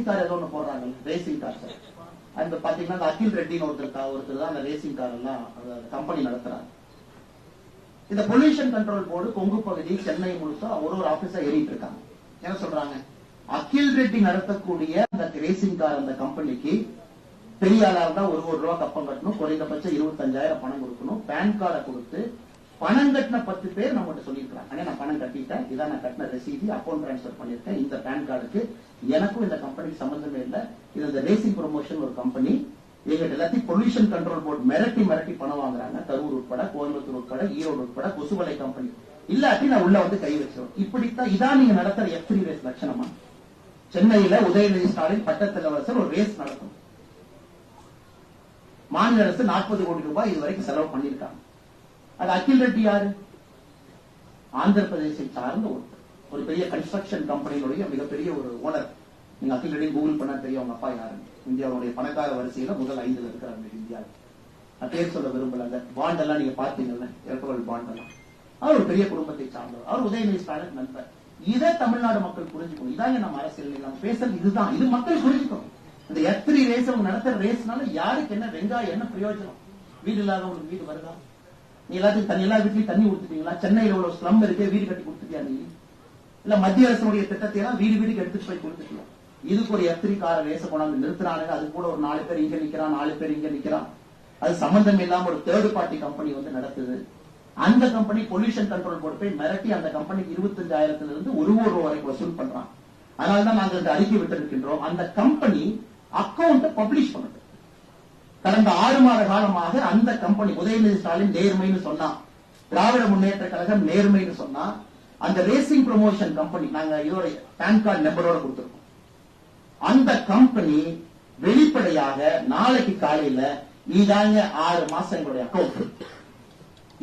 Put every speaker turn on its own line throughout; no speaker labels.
Racing car ஏதோ ஒன்று போடுறாங்க, ரேசிங் கார் சார். அந்த பாத்தீங்கன்னா அகில் ரெட்டின்னு ஒருத்தர் தான் அந்த ரேசிங் கார் எல்லாம் கம்பெனி நடத்துறாங்க. இந்த பொல்யூஷன் கண்ட்ரோல் போர்டு கொங்கு பகுதி, சென்னை முழுசா ஒரு ஆபீஸா ஏறிட்டு இருக்காங்க. என்ன சொல்றாங்க, அகில் ரெட்டி நடத்தக்கூடிய அந்த ரேசிங் கார் அந்த கம்பெனிக்கு பெரிய ஆளா இருந்தா ஒரு ரூபா கப்பம் கட்டணும், குறைந்தபட்சம் 25,000 பணம் கொடுக்கணும். பேன் கார்டை கொடுத்து பணம் கட்டின 10 பேர் நம்மகிட்ட சொல்லியிருக்காங்க, நான் பணம் கட்டிட்டேன், இதான் நான் கட்டின ரெசீதி, அக்கௌண்ட் டிரான்ஸ்பர் பண்ணிருக்கேன், இந்த பேன் கார்டுக்கு எனக்கும் இந்த கம்பெனிக்கு சம்பந்தமே இல்லை, இது இந்த ரேசிங் ப்ரொமோஷன் ஒரு கம்பெனி, எங்கிட்ட எல்லாத்தையும் பொல்யூஷன் கண்ட்ரோல் போர்டு மிரட்டி பணம் வாங்குறாங்க, கரூர் உட்பட, கோயம்புத்தூர் உட்பட, ஈரோடு உட்பட, கொசுவலை கம்பெனி, இல்லாட்டி நான் உள்ள வந்து கை வச்சிடும். இப்படித்தான் இதான் நீங்க நடத்துற F3 ரேஸ் லட்சணமா? சென்னையில உதயநிதி ஸ்டாலின் பட்டத்திலவசர் ஒரு ரேஸ் நடத்தும். மாநில அரசு 40 கோடி ரூபாய் இதுவரைக்கும் செலவு பண்ணிருக்காங்க. அது அகில் ரெட்டி யாரு? ஆந்திர பிரதேசை சார்ந்த ஒரு பெரிய கன்ஸ்ட்ரக்ஷன் கம்பெனியுடைய மிகப்பெரிய ஒரு ஓனர். நீங்க அகில் ரெட்டி கூகுள் பண்ணா தெரியும் அவங்க அப்பா யாரு. இந்தியாவுடைய பணக்கார வரிசையில முதல் 5ல் இருக்கிறாங்க இந்தியாவில். நான் பேர் சொல்ல விரும்பல. பாண்ட் எல்லாம் நீங்க பாத்தீங்கல்ல, எலக்ட்ரல் பாண்ட் எல்லாம், அவர் ஒரு பெரிய குடும்பத்தை சார்ந்தவர். அவர் உதயநிதி ஸ்டாலின் நண்பர். இதை தமிழ்நாடு மக்கள் புரிஞ்சுக்கணும். இதாங்க நம்ம அரசியல் நம்ம பேசுறது இதுதான். இது மக்கள் புரிஞ்சுக்கணும். இந்த F3 ரேஸ் அவங்க நடத்துற ரேஸ்னால யாருக்கு என்ன வெங்காயம், என்ன பிரயோஜனம்? வீடு இல்லாதவங்களுக்கு வீடு வருதா? நீ எல்லாத்தையும் எல்லா வீட்லயும் தண்ணி கொடுத்துட்டீங்களா? சென்னையில உள்ள ஸ்லம் இருக்கு, வீடு கட்டி கொடுத்துட்டியா? நீ இல்ல மத்திய அரசுடைய திட்டத்தை எல்லாம் வீட்டுக்கு எடுத்துட்டு போய் கொடுத்துக்கலாம். இதுக்கு ஒரு F3 கார ரேச கொண்டாந்து நிறுத்துறாங்க. அது கூட ஒரு 4 பேர் இங்க நிக்கிறான், 4 பேர் இங்க நிக்கிறான். அது சம்பந்தம் இல்லாம ஒரு தேர்ட் பார்ட்டி கம்பெனி வந்து நடத்துது. அந்த கம்பெனி பொல்யூஷன் கண்ட்ரோல் போர்டு போய் மிரட்டி அந்த கம்பெனிக்கு 25,000 இருந்து 1 கோடி ரூபாய் வரைக்கும் வசூல் பண்றான். அதனாலதான் நாங்கள் இந்த அறிக்கை விட்டிருக்கின்றோம். அந்த கம்பெனி அக்கௌண்ட் பப்ளிஷ் பண்ணுது. கடந்த 6 மாத காலமாக அந்த கம்பெனி உதயநிதி ஸ்டாலின் நேர்மைன்னு சொன்னா, திராவிட முன்னேற்ற கழகம் நேர்மைன்னு சொன்னா, அந்த ரேசிங் ப்ரொமோஷன் கம்பெனி நாங்க இதோட பேன் கார்டு நம்பரோட கொடுத்திருக்கோம். அந்த கம்பெனி வெளிப்படையாக நாளைக்கு காலையில இதாங்க 6 மாசம் எங்களுடைய அக்கௌண்ட்,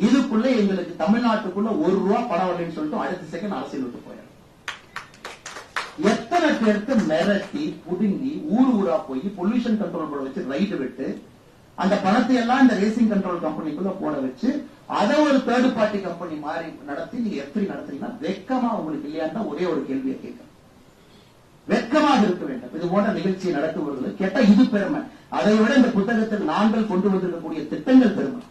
இதுக்குள்ள எங்களுக்கு தமிழ்நாட்டுக்குள்ள 1 ரூபா பணம் வரலன்னு சொல்லிட்டு அடுத்த செகண்ட் அரசியல் விட்டு போயிடும். எத்தனை பேருக்கு மிரட்டி புடுங்கி ஊரா போய் பொல்யூஷன் கண்ட்ரோல் போர்டு வச்சு ரைடு விட்டு அந்த பணத்தை எல்லாம் இந்த ரேசிங் கண்ட்ரோல் கம்பெனிக்குள்ள போட வச்சு அதை ஒரு தேர்ட் பார்ட்டி கம்பெனி மாதிரி நடத்தி நீங்க F3 நடத்துறீங்கன்னா வெக்கமா உங்களுக்கு இல்லையான்னு ஒரே ஒரு கேள்வியை கேட்க, வெக்கமாக இருக்க வேண்டும். இது போன்ற நிகழ்ச்சியை நடத்துவர்கள் கேட்டா இது பெருமை. அதை விட இந்த புத்தகத்தில் நாங்கள் கொண்டு வந்திருக்கக்கூடிய திட்டங்கள் பெருமை.